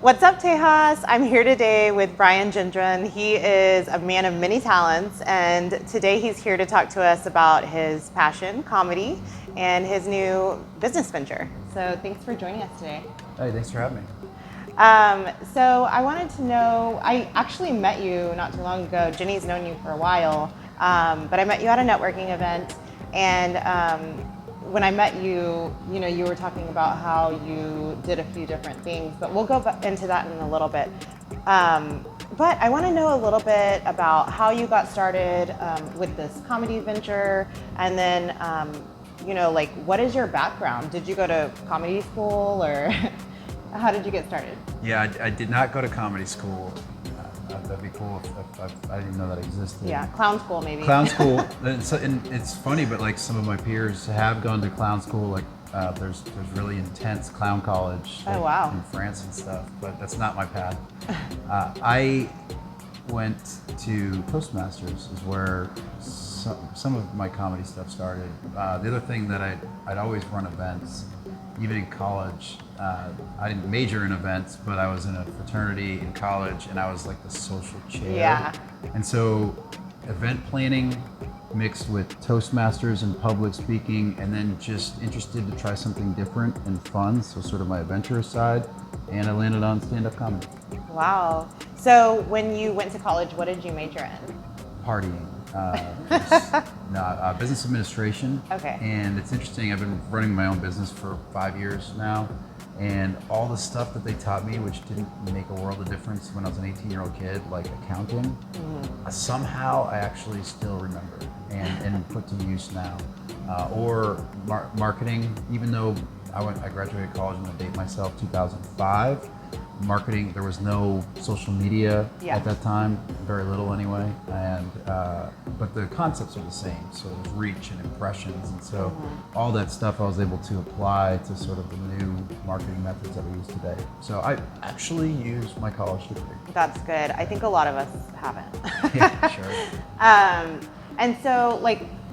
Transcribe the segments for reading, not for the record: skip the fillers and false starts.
What's up, Tejas? I'm here today with Brian Gendron. He is a man of many talents, and today he's here to talk to us about his passion, comedy, and his new business venture. So thanks for joining us today. Hey, thanks for having me. So I wanted to know, I actually met you not too long ago. Jenny's known you for a while, but I met you at a networking event, and when I met you, you were talking about how you did a few different things, but we'll go into that in a little bit. But I want to know a little bit about how you got started with this comedy venture, and then, what is your background? Did you go to comedy school, or how did you get started? Yeah, I did not go to comedy school. That'd be cool if I didn't know that existed. Yeah, clown school maybe. Clown school, and it's funny, but like some of my peers have gone to clown school. Like there's really intense clown college Oh, wow. in France and stuff, but that's not my path. I went to Toastmasters, is where some of my comedy stuff started. The other thing that I'd always run events, even in college. I didn't major in events, but I was in a fraternity in college, and I was like the social chair. Yeah. And so event planning mixed with Toastmasters and public speaking, and then just interested to try something different and fun, so sort of my adventurous side, and I landed on stand-up comedy. Wow. So when you went to college, what did you major in? Partying. Business administration. Okay. And it's interesting, I've been running my own business for 5 years now, and all the stuff that they taught me, which didn't make a world of difference when I was an 18-year-old kid, like accounting, somehow I actually still remember and put to use now. Or marketing, even though I graduated college, I'm gonna date myself, 2005. Marketing, there was no social media at that time, very little anyway, and but the concepts are the same, so there's reach and impressions, and so all that stuff I was able to apply to sort of the new marketing methods that we use today. So I actually used my college degree. That's good. I think a lot of us haven't. Yeah, sure. And so,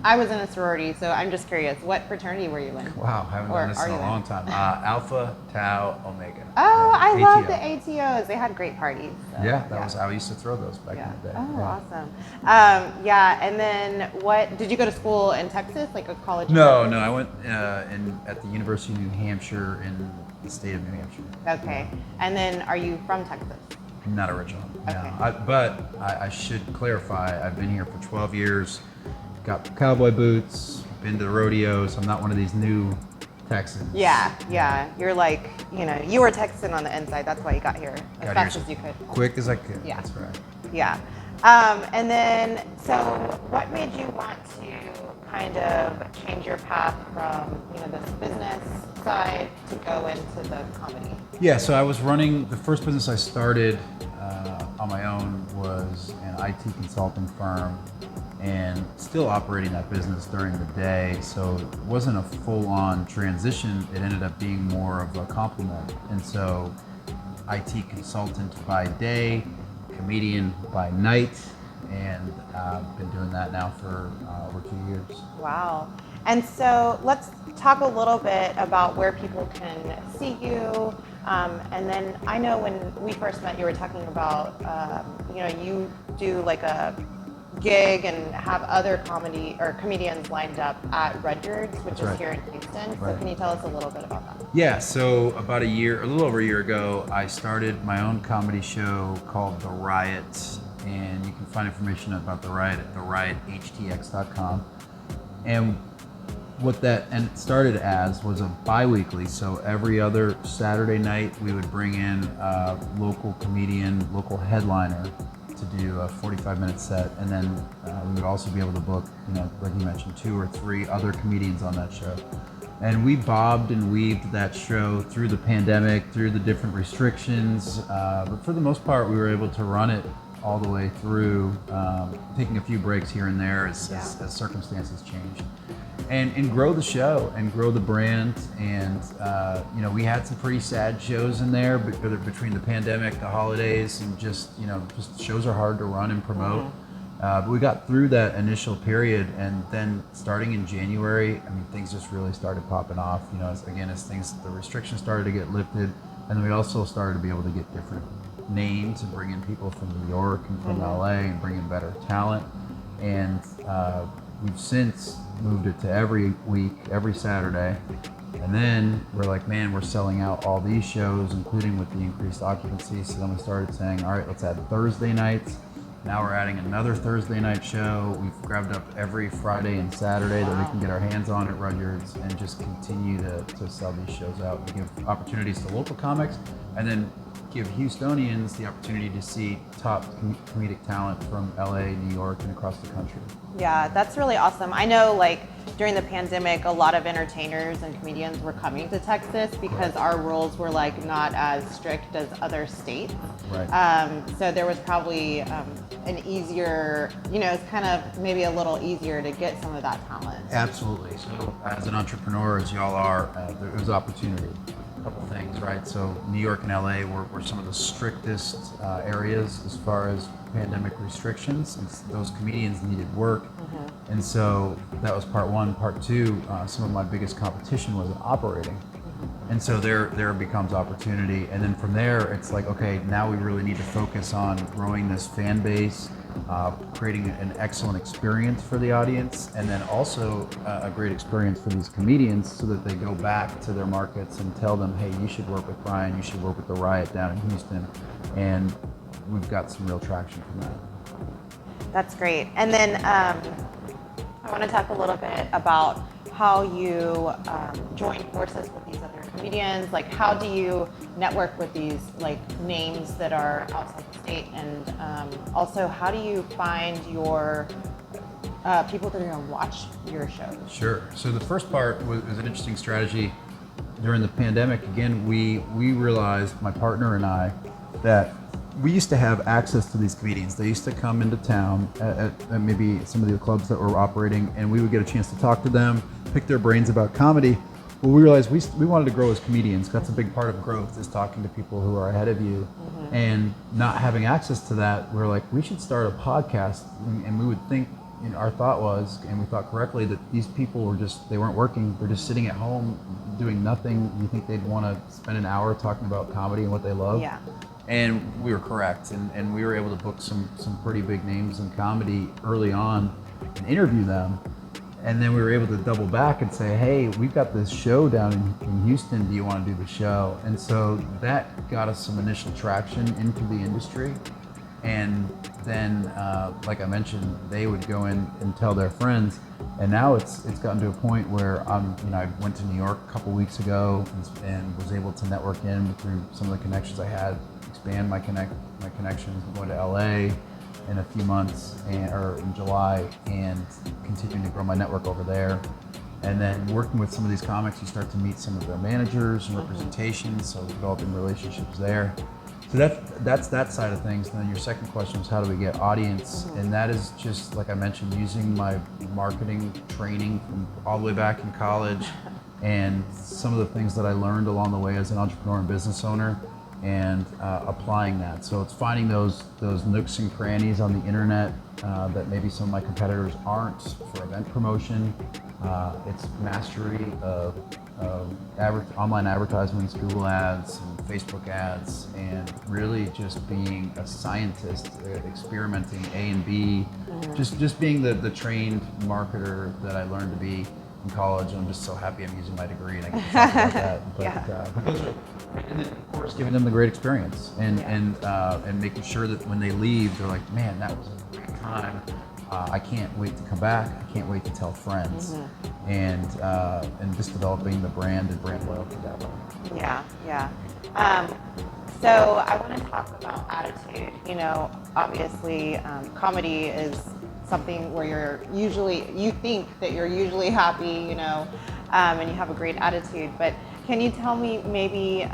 I was in a sorority, so I'm just curious, what fraternity were you in? Wow, I haven't done this in a long time. Alpha, Tau, Omega. Oh, I ATO. love the ATOs. They had great parties. So, Yeah, I used to throw those back in the day. Oh, awesome. And then did you go to school in Texas, like a college? No, I went at the University of New Hampshire in the state of New Hampshire. Okay. And then are you from Texas? Not original. Okay. No. But I should clarify, I've been here for 12 years, got cowboy boots, been to the rodeos. I'm not one of these new Texans. Yeah. You're like, you were Texan on the inside. That's why you got here as fast as you could. Quick as I could. Yeah. That's right. Yeah. And then, so what made you want to kind of change your path from, this business side to go into the comedy? Yeah, so I was running, the first business I started on my own was an IT consulting firm, and still operating that business during the day, so it wasn't a full-on transition. It ended up being more of a complement, and so IT consultant by day, comedian by night, and I've been doing that now for over 2 years. Wow. And so let's talk a little bit about where people can see you. And then I know when we first met, you were talking about, you do like a gig and have other comedians lined up at Rudyard's, which is here in Houston. So can you tell us a little bit about that? Yeah, so about a little over a year ago, I started my own comedy show called The Riot, and you can find information about The Riot at theriothtx.com. And what that it started as was a bi-weekly, so every other Saturday night we would bring in a local comedian, local headliner to do a 45-minute set, and then we would also be able to book, like you mentioned, 2 or 3 other comedians on that show. And we bobbed and weaved that show through the pandemic, through the different restrictions, but for the most part we were able to run it all the way through, taking a few breaks here and there as circumstances changed. And grow the show and grow the brand. And we had some pretty sad shows in there, but between the pandemic, the holidays, and just shows are hard to run and promote. But we got through that initial period, and then starting in January, things just really started popping off. As the restrictions started to get lifted, And then we also started to be able to get different names and bring in people from New York and from LA and bring in better talent. And we've since moved it to every week, every Saturday. And then we're like, man, we're selling out all these shows, including with the increased occupancy. So then we started saying, all right, let's add Thursday nights. Now we're adding another Thursday night show. We've grabbed up every Friday and Saturday that we can get our hands on at Rudyard's and just continue to sell these shows out. We give opportunities to local comics and then give Houstonians the opportunity to see top comedic talent from LA, New York, and across the country. Yeah, that's really awesome. I know like during the pandemic, a lot of entertainers and comedians were coming to Texas because our rules were like not as strict as other states. Right. So there was probably an easier, it's kind of maybe a little easier to get some of that talent. Absolutely. So as an entrepreneur, as y'all are, there was opportunity. A couple things, right? So New York and LA were some of the strictest areas as far as pandemic restrictions, and those comedians needed work. And so that was part one. Part two, some of my biggest competition was in operating. And so there becomes opportunity. And then from there, it's like, okay, now we really need to focus on growing this fan base, creating an excellent experience for the audience, and then also a great experience for these comedians so that they go back to their markets and tell them, hey, you should work with Brian, you should work with the Riot down in Houston. And we've got some real traction from that. That's great. And then I want to talk a little bit about how you join forces with these other comedians. Like, how do you network with these like names that are outside the state, and also how do you find your people that are going to watch your shows? Sure. So the first part was an interesting strategy during the pandemic. Again, we realized, my partner and I, that we used to have access to these comedians. They used to come into town at maybe some of the clubs that were operating, and we would get a chance to talk to them, pick their brains about comedy. But we realized we wanted to grow as comedians. That's a big part of growth, is talking to people who are ahead of you. And not having access to that, we were like, we should start a podcast. And we would think, our thought was, and we thought correctly, that these people were they weren't working. They're just sitting at home doing nothing. You think they'd want to spend an hour talking about comedy and what they love? Yeah. And we were correct, and we were able to book some pretty big names in comedy early on and interview them. And then we were able to double back and say, hey, we've got this show down in Houston, do you want to do the show? And so that got us some initial traction into the industry. And then, like I mentioned, they would go in and tell their friends. And now it's gotten to a point where I went to New York a couple weeks ago and was able to network in through some of the connections I had, expand my connections, going to LA in a few months, or in July, and continuing to grow my network over there. And then working with some of these comics, you start to meet some of their managers and representation, so developing relationships there. So that's that side of things. And then your second question is, how do we get audience? And that is just, like I mentioned, using my marketing training from all the way back in college and some of the things that I learned along the way as an entrepreneur and business owner, and applying that. So it's finding those nooks and crannies on the internet that maybe some of my competitors aren't for event promotion. It's mastery of online advertisements, Google ads, and Facebook ads, and really just being a scientist, experimenting A and B, just being the trained marketer that I learned to be in college. And I'm just so happy I'm using my degree and I get to talk about that. But, and then, of course, giving them the great experience and making sure that when they leave, they're like, man, that was a great time. I can't wait to come back. I can't wait to tell friends, and just developing the brand and brand loyalty that way. Yeah. So I want to talk about attitude. Obviously, comedy is something where you think that you're usually happy, and you have a great attitude. But can you tell me maybe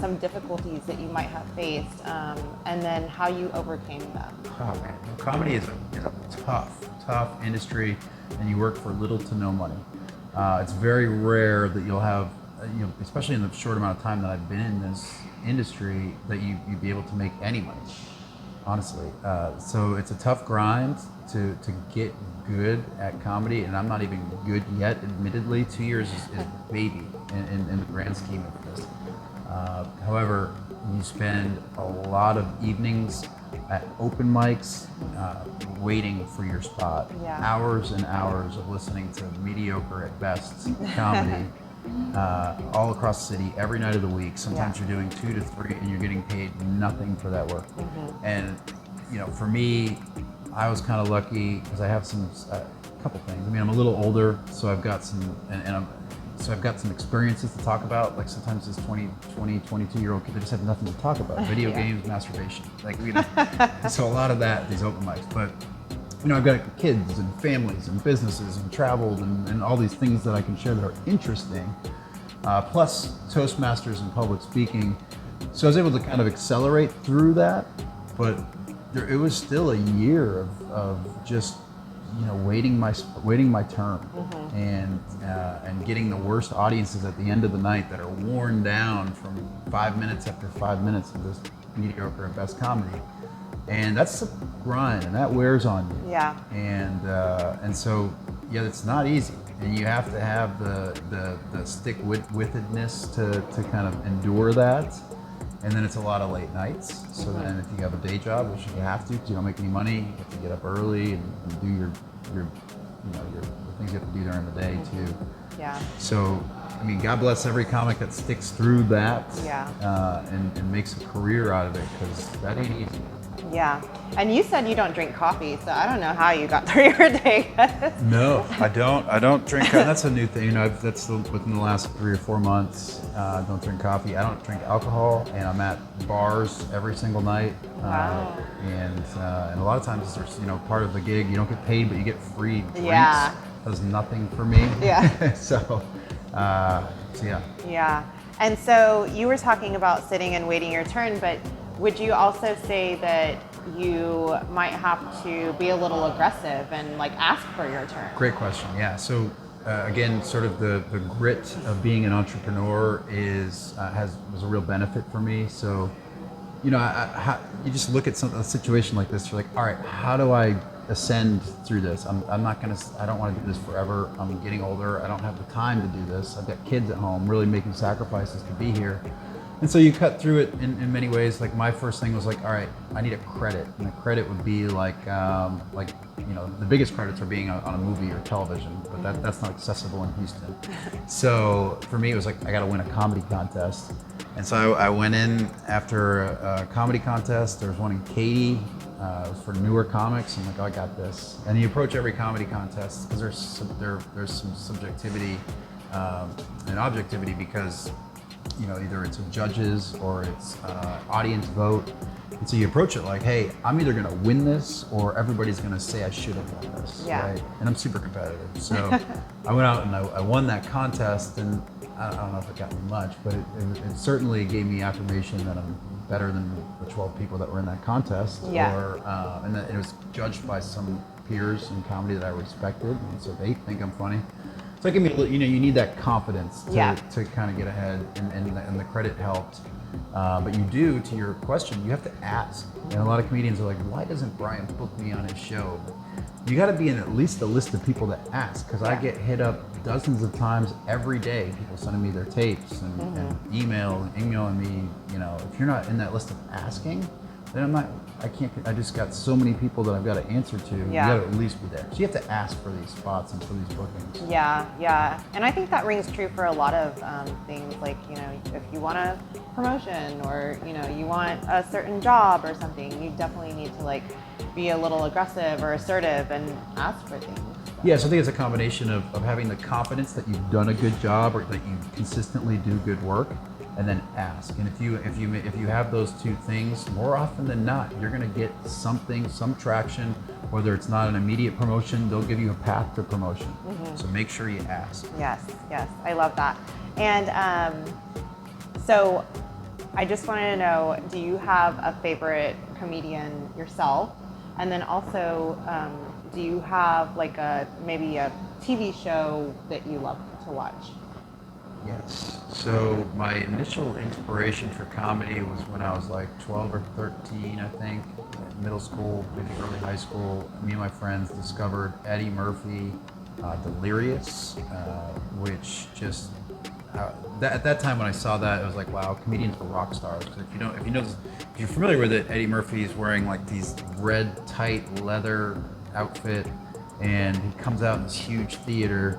some difficulties that you might have faced, and then how you overcame them? Oh man, comedy is a tough industry, and you work for little to no money. It's very rare that you'll have, especially in the short amount of time that I've been in this industry, that you'd be able to make any money, honestly. So it's a tough grind to get good at comedy, and I'm not even good yet, admittedly. 2 years is baby in the grand scheme of this. However, you spend a lot of evenings at open mics waiting for your spot. Yeah. Hours and hours of listening to mediocre at best comedy all across the city every night of the week. Sometimes you're doing 2 to 3 and you're getting paid nothing for that work. And for me, I was kind of lucky because I have some couple things. I mean, I'm a little older, so I've got some so I've got some experiences to talk about. Like sometimes this 22-year-old kid, they just have nothing to talk about. Video games, masturbation. Like, so a lot of that, these open mics. But, I've got kids and families and businesses and traveled and all these things that I can share that are interesting. Plus Toastmasters and public speaking. So I was able to kind of accelerate through that, but it was still a year of just waiting my turn and getting the worst audiences at the end of the night that are worn down from 5 minutes after 5 minutes of this mediocre at best comedy, and that's a grind and that wears on you. Yeah. And so it's not easy, and you have to have the stick-wittedness to kind of endure that. And then it's a lot of late nights. So then if you have a day job, which you have to because you don't make any money, you have to get up early and do your the things you have to do during the day too. Yeah. So, I mean, God bless every comic that sticks through that and makes a career out of it, because that ain't easy. Yeah. And you said you don't drink coffee, so I don't know how you got through your day. No, I don't drink coffee. That's a new thing. That's within the last 3 or 4 months. I don't drink coffee. I don't drink alcohol, and I'm at bars every single night. Wow. And a lot of times there's part of the gig you don't get paid, but you get free drinks. Yeah. Does nothing for me. Yeah. So yeah. Yeah. And so you were talking about sitting and waiting your turn, but would you also say that you might have to be a little aggressive and ask for your turn? Great question. Yeah. So again, sort of the grit of being an entrepreneur was a real benefit for me. So you just look at a situation like this. You're like, all right, how do I ascend through this? I don't want to do this forever. I'm getting older. I don't have the time to do this. I've got kids at home, really making sacrifices to be here. And so you cut through it in many ways. Like my first thing was all right, I need a credit. And the credit would be the biggest credits are being on a movie or television, but that's not accessible in Houston. So for me, it was I got to win a comedy contest. And so I went in after a comedy contest. There was one in Katy. It was for newer comics. I'm like, oh, I got this. And you approach every comedy contest because there's some subjectivity and objectivity, because either it's judges or it's audience vote. And so you approach it like, hey, I'm either going to win this or everybody's going to say I should have won this. Yeah. Right? And I'm super competitive. So I went out and I won that contest, and I don't know if it got me much, but it certainly gave me affirmation that I'm better than the 12 people that were in that contest. Yeah. And that it was judged by some peers in comedy that I respected, and so they think I'm funny. So it gave me a little, you need that confidence to kind of get ahead, and the credit helped. But you do, to your question, you have to ask. And a lot of comedians are like, why doesn't Brian book me on his show? You got to be in at least a list of people that ask, because I get hit up dozens of times every day. People sending me their tapes and emailing me. If you're not in that list of asking, then I just got so many people that I've got to answer to. You got to at least be there. So you have to ask for these spots and for these bookings. Yeah. And I think that rings true for a lot of things, like, if you want a promotion or, you want a certain job or something, you definitely need to be a little aggressive or assertive and ask for things. Yeah, so I think it's a combination of having the confidence that you've done a good job or that you consistently do good work, and then ask. And if you have those two things, more often than not, you're going to get some traction. Whether it's not an immediate promotion, they'll give you a path to promotion. Mm-hmm. So make sure you ask. Yes, I love that. And so I just wanted to know, do you have a favorite comedian yourself? And then also, do you have maybe a TV show that you love to watch? Yes. So my initial inspiration for comedy was when I was 12 or 13, I think, middle school, maybe early high school. Me and my friends discovered Eddie Murphy, Delirious, which just at that time when I saw that, it was like, wow, comedians are rock stars. If you're familiar with it, Eddie Murphy is wearing like these red tight leather outfit, and he comes out in this huge theater,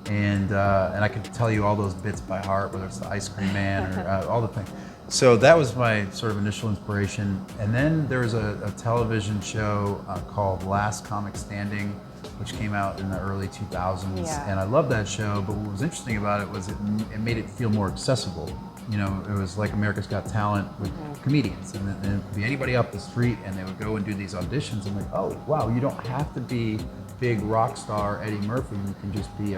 and I could tell you all those bits by heart, whether it's the Ice Cream Man or all the things. So that was my sort of initial inspiration. And then there was a television show called Last Comic Standing, which came out in the early 2000s. Yeah. And I loved that show, but what was interesting about it was it made it feel more accessible. You know, it was like America's Got Talent with comedians, and it would be anybody up the street, and they would go and do these auditions. I'm like, oh, wow, you don't have to be big rock star Eddie Murphy. You can just be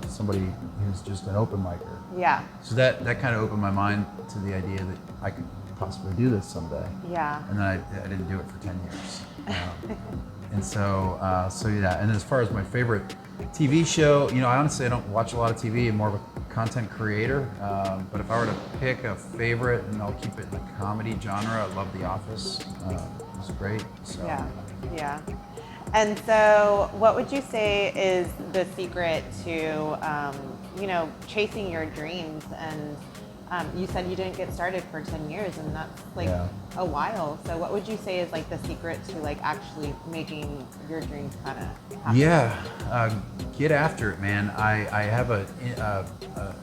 somebody who's just an open micer. Yeah. So that kind of opened my mind to the idea that I could possibly do this someday. Yeah. And then I didn't do it for 10 years. And so yeah. And as far as my favorite TV show, I honestly don't watch a lot of TV. I'm more of a content creator. But if I were to pick a favorite, and I'll keep it in the comedy genre, I love The Office. It's great. So. Yeah. And so what would you say is the secret to, chasing your dreams? And you said you didn't get started for 10 years, and that's a while. So what would you say is like the secret to like actually making your dreams kind of happen? Yeah, get after it, man. I have a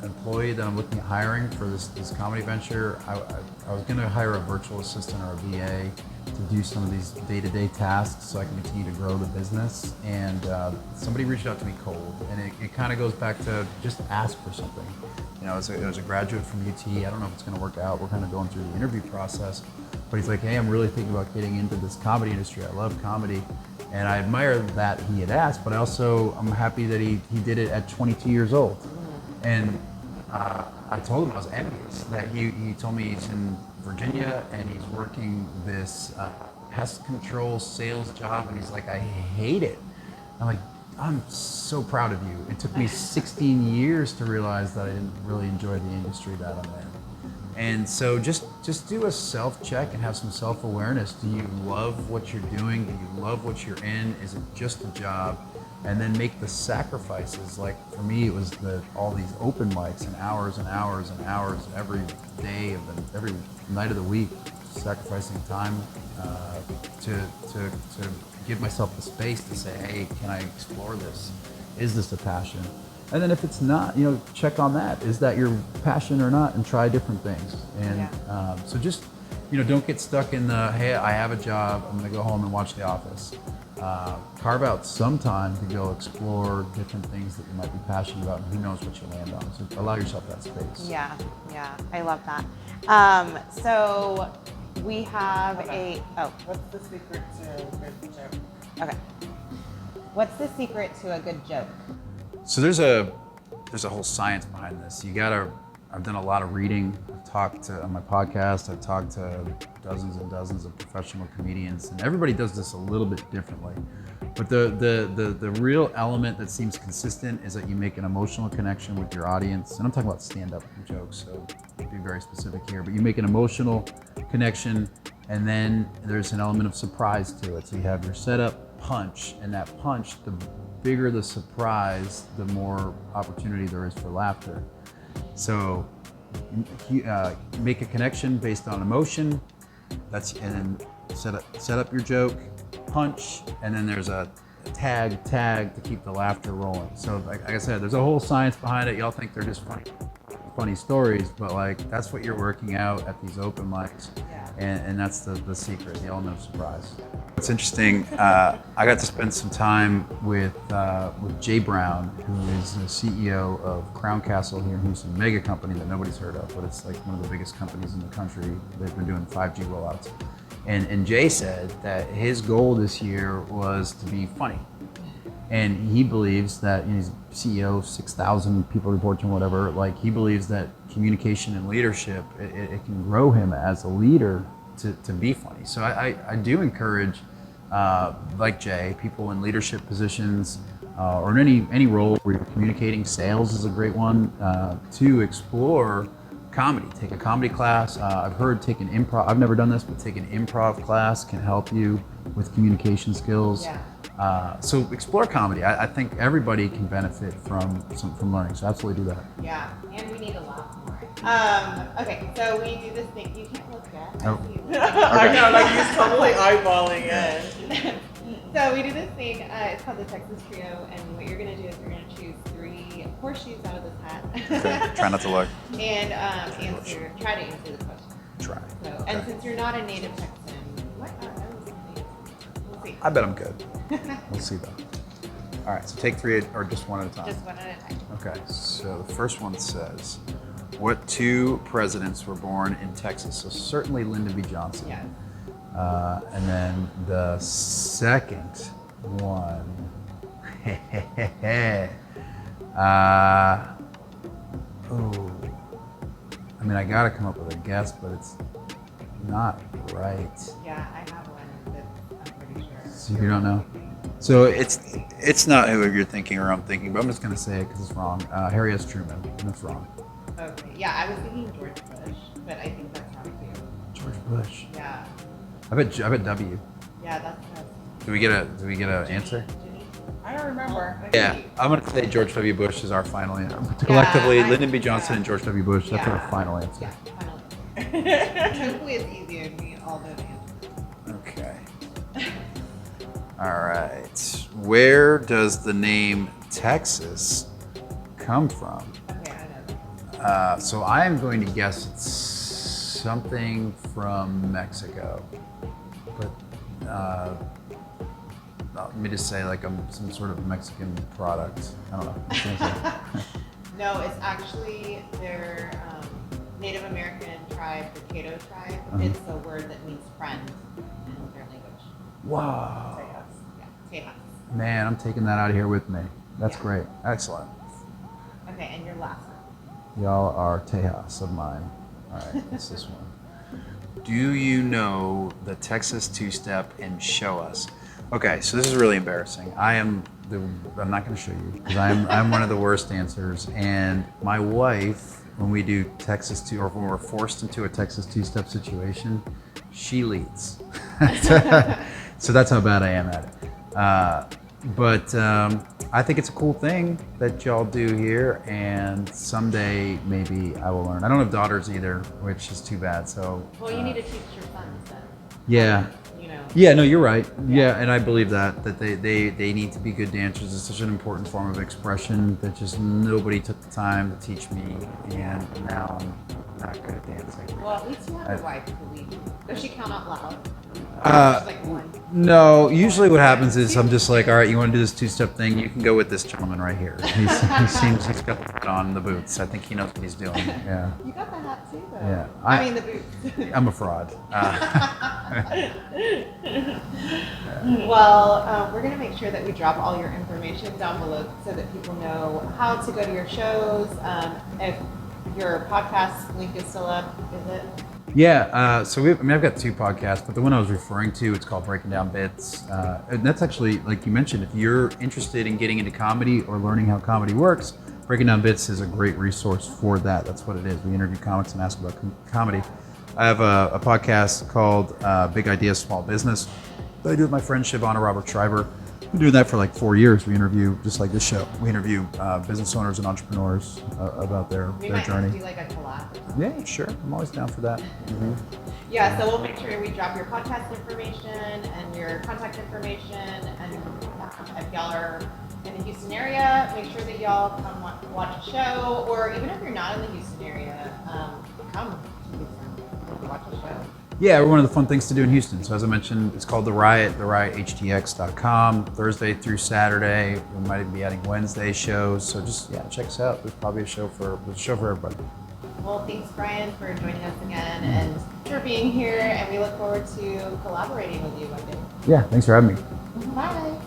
employee that I'm looking at hiring for this comedy venture. I was gonna hire a virtual assistant or a VA to do some of these day-to-day tasks so I can continue to grow the business. And somebody reached out to me cold, and it kind of goes back to just ask for something. It was a graduate from UT. I don't know if it's going to work out. We're kind of going through the interview process, but he's like, hey, I'm really thinking about getting into this comedy industry. I love comedy, and I admire that he had asked, but I'm happy that he did it at 22 years old. And I told him I was envious that he told me he's in Virginia and he's working this pest control sales job, and he's like, I hate it. I'm like, I'm so proud of you. It took me 16 years to realize that I didn't really enjoy the industry that I'm in. And so just do a self-check and have some self-awareness. Do you love what you're doing? Do you love what you're in? Is it just a job? And then make the sacrifices. Like for me, it was all these open mics and hours and hours and hours every day every night of the week, sacrificing time to give myself the space to say, hey, can I explore this? Is this a passion? And then if it's not, check on that. Is that your passion or not? And try different things. And so just, don't get stuck in the, hey, I have a job, I'm gonna go home and watch The Office. Carve out some time to go explore different things that you might be passionate about, and who knows what you land on. So allow yourself that space. Yeah, I love that. So we have What's the secret to a good joke? Okay. What's the secret to a good joke? So there's a whole science behind this. I've done a lot of reading. On my podcast, I've talked to dozens and dozens of professional comedians, and everybody does this a little bit differently. But the real element that seems consistent is that you make an emotional connection with your audience. And I'm talking about stand-up jokes, so to be very specific here, but you make an emotional connection, and then there's an element of surprise to it. So you have your setup, punch, and that punch, the bigger the surprise, the more opportunity there is for laughter. So make a connection based on emotion, and then set up your joke, punch, and then there's a tag to keep the laughter rolling. So like I said, there's a whole science behind it. Y'all think they're just funny stories, but like that's what you're working out at these open mics, and that's the secret, the element of surprise. It's interesting. I got to spend some time with Jay Brown, who is the CEO of Crown Castle here in Houston, mega company that nobody's heard of, but it's like one of the biggest companies in the country. They've been doing 5G rollouts. And Jay said that his goal this year was to be funny. And he believes that, he's CEO, 6,000 people report to him, whatever, like he believes that communication and leadership, it can grow him as a leader to be funny. So I do encourage, like Jay, people in leadership positions or in any role where you're communicating, sales is a great one, to explore comedy. Take a comedy class. I've heard taking improv, I've never done this, but taking an improv class can help you with communication skills. So explore comedy. I think everybody can benefit from learning. So absolutely do that. Yeah, and we need a lot more. Okay, so we do this thing. You can't look yet. Oh. I know, like he's totally eyeballing it. So we do this thing. It's called the Texas Trio, and what you're gonna do is you're gonna choose 3 horseshoes out of this hat. Okay. Try not to look. And try to answer the question. Try. So, Okay. and since you're not a native Texan, you might not know something. We'll see. I bet I'm good. We'll see though. All right, so take 3 or just one at a time. Just one at a time. Okay, so the first one says, what 2 presidents were born in Texas? So certainly Lyndon B. Johnson. Yes. And then the second one, I mean, I gotta come up with a guess, but it's not right. Yeah, I have one that I'm pretty sure. So you don't know? So it's not who you're thinking or I'm thinking, but I'm just gonna say it because it's wrong. Harry S. Truman, and that's wrong. Okay. Yeah, I was thinking George Bush, but I think that's wrong too. George Bush. Yeah. I bet W. Yeah, that's Do we get an answer? Ginny. I don't remember. Yeah, I'm gonna say George W. Bush is our final answer. Collectively, Lyndon B. Johnson and George W. Bush. That's our final answer. Yeah, final answer. Hopefully it's easier and we all know the answer. Okay. All right. Where does the name Texas come from? Okay, I know. So I am going to guess it's something from Mexico, but let me just say like some sort of Mexican product. I don't know. No, it's actually their Native American tribe, the Caddo tribe. It's a word that means friend in their language. Wow. Tejas. Yeah, Tejas. Man, I'm taking that out of here with me. That's great. Excellent. Okay, and your last one. Y'all are Tejas of mine. All right, what's this one? Do you know the Texas two-step and show us? Okay, so this is really embarrassing. I'm not going to show you because I'm one of the worst answers. And my wife, when we do Texas two, or when we're forced into a Texas two-step situation, she leads. So that's how bad I am at it. But I think it's a cool thing that y'all do here, and someday maybe I will learn. I don't have daughters either, which is too bad. So Well, you need to teach your sons then. yeah. You know. Yeah, no, you're right. Yeah, and I believe that they need to be good dancers. It's such an important form of expression that just nobody took the time to teach me, and now I'm not good at dancing. Well, at least you have a wife to lead you. Does she count out loud? Uh, Like one. No, usually what happens is I'm just like, all right, you want to do this two-step thing? You can go with this gentleman right here. He seems he's got the hat on, the boots. I think he knows what he's doing. Yeah. You got the hat too, though. Yeah. I mean the boots. I'm a fraud. Well, we're going to make sure that we drop all your information down below so that people know how to go to your shows. If your podcast link is still up, is it? Yeah, so I've got 2 podcasts, but the one I was referring to, it's called Breaking Down Bits. And that's actually, like you mentioned, if you're interested in getting into comedy or learning how comedy works, Breaking Down Bits is a great resource for that. That's what it is. We interview comics and ask about comedy. I have a podcast called Big Ideas, Small Business that I do with my friend Shivana Robert Schreiber. We've been doing that for like 4 years. We interview, just like this show, we interview business owners and entrepreneurs about their We might journey. do like a collab. Yeah, sure. I'm always down for that. Mm-hmm. Yeah, so we'll make sure we drop your podcast information and your contact information. And if y'all are in the Houston area, make sure that y'all come watch a show. Or even if you're not in the Houston area, come to Houston, watch a show. Yeah, we're one of the fun things to do in Houston. So as I mentioned, it's called The Riot, riothtx.com, Thursday through Saturday. We might even be adding Wednesday shows. So just, check us out. There's probably a show for everybody. Well, thanks, Brian, for joining us again and for being here. And we look forward to collaborating with you one day. Yeah, thanks for having me. Bye.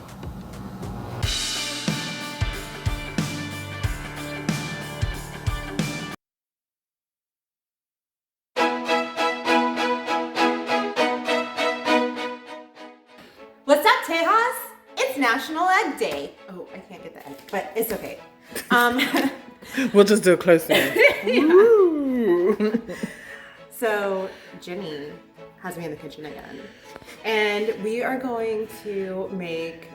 What's up, Tejas? It's National Egg Day. Oh, I can't get the egg, but it's okay. We'll just do a close one. Ooh. So Jenny has me in the kitchen again, And we are going to make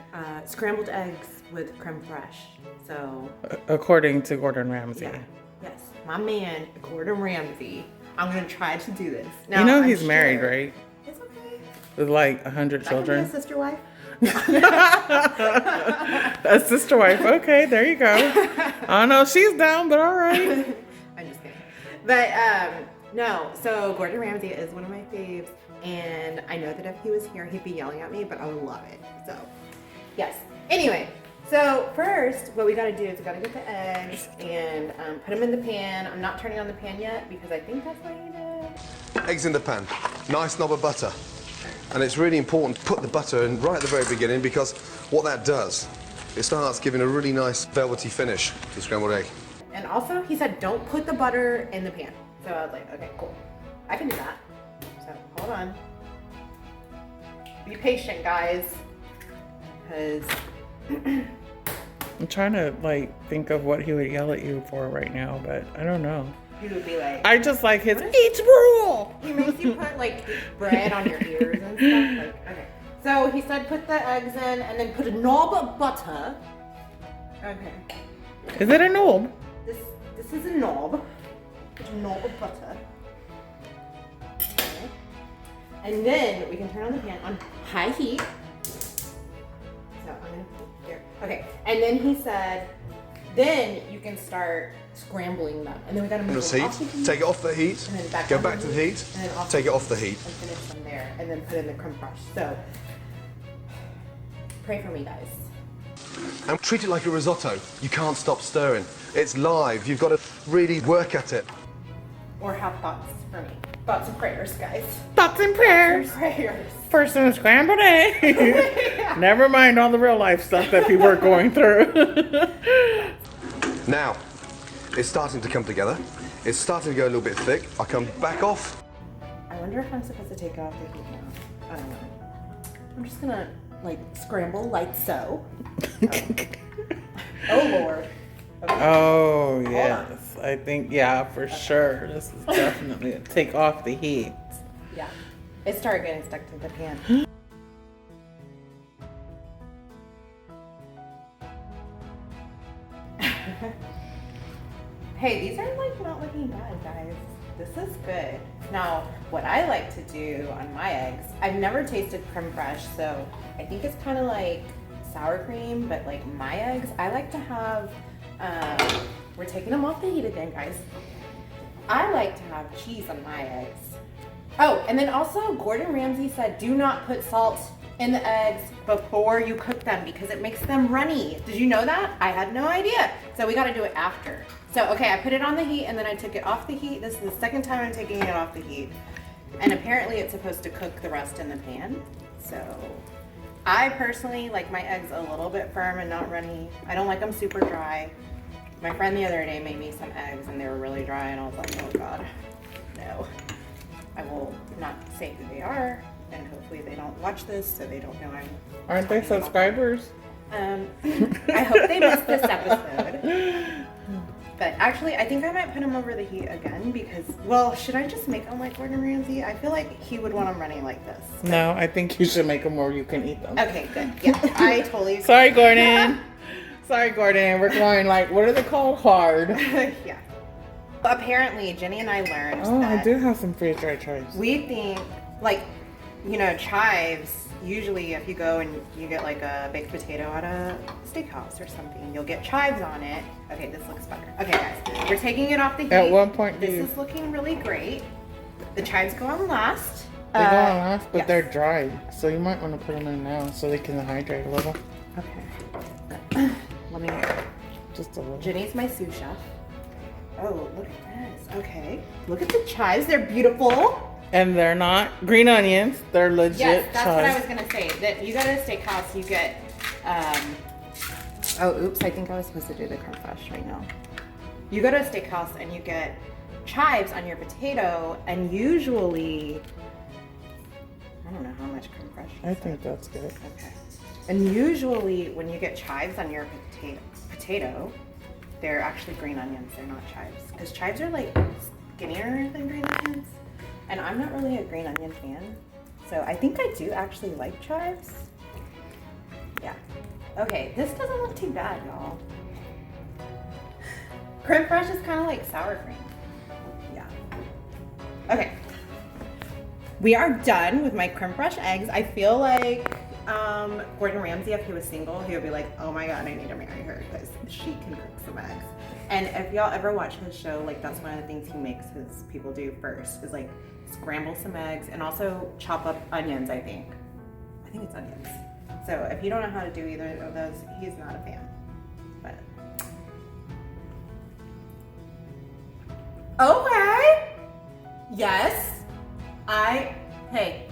scrambled eggs with creme fraiche. So, According to Gordon Ramsay. yeah, yes, my man Gordan Ramsey. I'm gonna try to do this. Now, You know I'm he's married, sure- right? It's okay. With like 100 I can be children. a sister wife. A sister wife. Okay, there you go. I don't know if she's down, but all right. I'm just kidding. But no, so Gordan Ramsay is one of my faves, and I know that if he was here, he'd be yelling at me, but I would love it. So, yes. Anyway, so first, what we gotta do is we gotta get the eggs and put them in the pan. I'm not turning on the pan yet because I think that's what you did. Eggs in the pan, nice knob of butter. And it's really important to put the butter in right at the very beginning because what that does, it starts giving a really nice velvety finish to the scrambled egg. And also, he said don't put the butter in the pan. So I was like, okay, cool. I can do that. So hold on. Be patient, guys. Because I'm trying to like think of what he would yell at you for right now, but I don't know. he would be like, I just like his each rule. he makes you put like bread on your ears and stuff. Like, okay. So he said put the eggs in and then put a knob of butter. Okay. Is it a knob? This is a knob. Put a knob of butter. Okay. And then we can turn on the pan on high heat. So I'm gonna put here. Okay. And then he said, then you can start scrambling them. And then we gotta move them off the heat. Take it off the heat, And then back go on back to the heat, and then off take the it off the heat. and finish them there, and then put in the creme fraiche. So, pray for me, guys. And treat it like a risotto. You can't stop stirring. It's live, you've got to really work at it. Or have thoughts for me. Thoughts and prayers, guys. Thoughts and prayers. Prayers. First in a scrambled egg. Never mind all the real life stuff that people are going through. Now, it's starting to come together. It's starting to go a little bit thick. I come back off. I wonder if I'm supposed to take it off the heat now. I don't know. I'm just gonna, like, scramble like so. Oh, Lord. Okay. Oh, yes. I think, yeah, for sure. This is definitely a take off the heat. Yeah. It started getting stuck to the pan. Hey, these are like not looking bad, guys. This is good. Now, what I like to do on my eggs, I've never tasted creme fraiche, so I think it's kind of like sour cream, but like my eggs, I like to have, we're taking them off the heat again, guys. I like to have cheese on my eggs. Oh, and then also Gordan Ramsay said do not put salt in the eggs before you cook them because it makes them runny. Did you know that? I had no idea. So we gotta do it after. So, okay, I put it on the heat and then I took it off the heat. This is the second time I'm taking it off the heat. And apparently it's supposed to cook the rest in the pan. So, I personally like my eggs a little bit firm and not runny. I don't like them super dry. My friend the other day made me some eggs and they were really dry and I was like, oh God, no. I will not say who they are and hopefully they don't watch this so they don't know I'm Aren't they talking about subscribers? them. I hope they missed this episode. But actually, I think I might put them over the heat again because, well, should I just make them like Gordan Ramsay? I feel like he would want them running like this. No, I think you should make them where you can eat them. Okay, good. Yeah, I totally agree. Sorry, Gordon. Sorry, Gordon. We're going like, what are they called? Hard. Yeah. Apparently, Jenny and I learned Oh, that I do have some freeze-dried chives. we think, like, you know, chives, usually if you go and you get like a baked potato at a steakhouse or something, you'll get chives on it. Okay, this looks better. Okay, guys, we're taking it off the heat. At what point do This you... is looking really great. The chives go on last. They go on last, but yes. they're dried. So you might want to put them in now so they can hydrate a little. Okay. Let me. Just a little. Jenny's my sous chef. Oh, look at this. Okay. Look at the chives. They're beautiful. And they're not green onions. They're legit Yes, that's what I chives. was gonna say. That you go to a steakhouse, you get. Oh, oops! I think I was supposed to do the creme fraiche right now. You go to a steakhouse and you get chives on your potato, and usually, I don't know how much creme fraiche. I think that's good. Okay. And usually, when you get chives on your potato, they're actually green onions. They're not chives, because chives are like skinnier than green onions. And I'm not really a green onion fan. So I think I do actually like chives. Yeah. Okay, this doesn't look too bad, y'all. Creme fraiche is kind of like sour cream. Yeah. Okay. We are done with my creme fraiche eggs. I feel like Gordon Ramsay, if he was single, he would be like, oh my God, I need to marry her because she can cook some eggs. And if y'all ever watch his show, like that's one of the things he makes his people do first is like scramble some eggs and also chop up onions, I think. I think it's onions. So if you don't know how to do either of those, he's not a fan. But okay. Yes. Hey,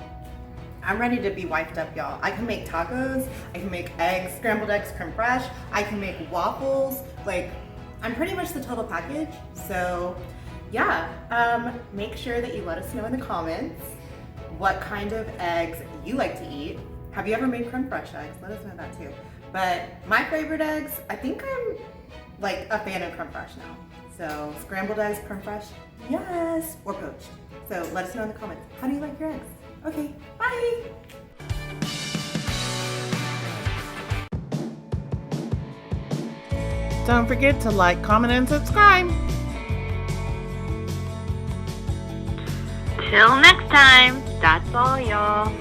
I'm ready to be wiped up, y'all. I can make tacos, I can make eggs, scrambled eggs, creme fraiche, I can make waffles. Like, I'm pretty much the total package. So yeah, make sure that you let us know in the comments what kind of eggs you like to eat. Have you ever made creme fraiche eggs? Let us know that too. But my favorite eggs, I think I'm like a fan of creme fraiche now. So scrambled eggs, creme fraiche, yes, or poached. So let us know in the comments. How do you like your eggs? Okay, bye. Don't forget to like, comment, and subscribe. Till next time, that's all, y'all.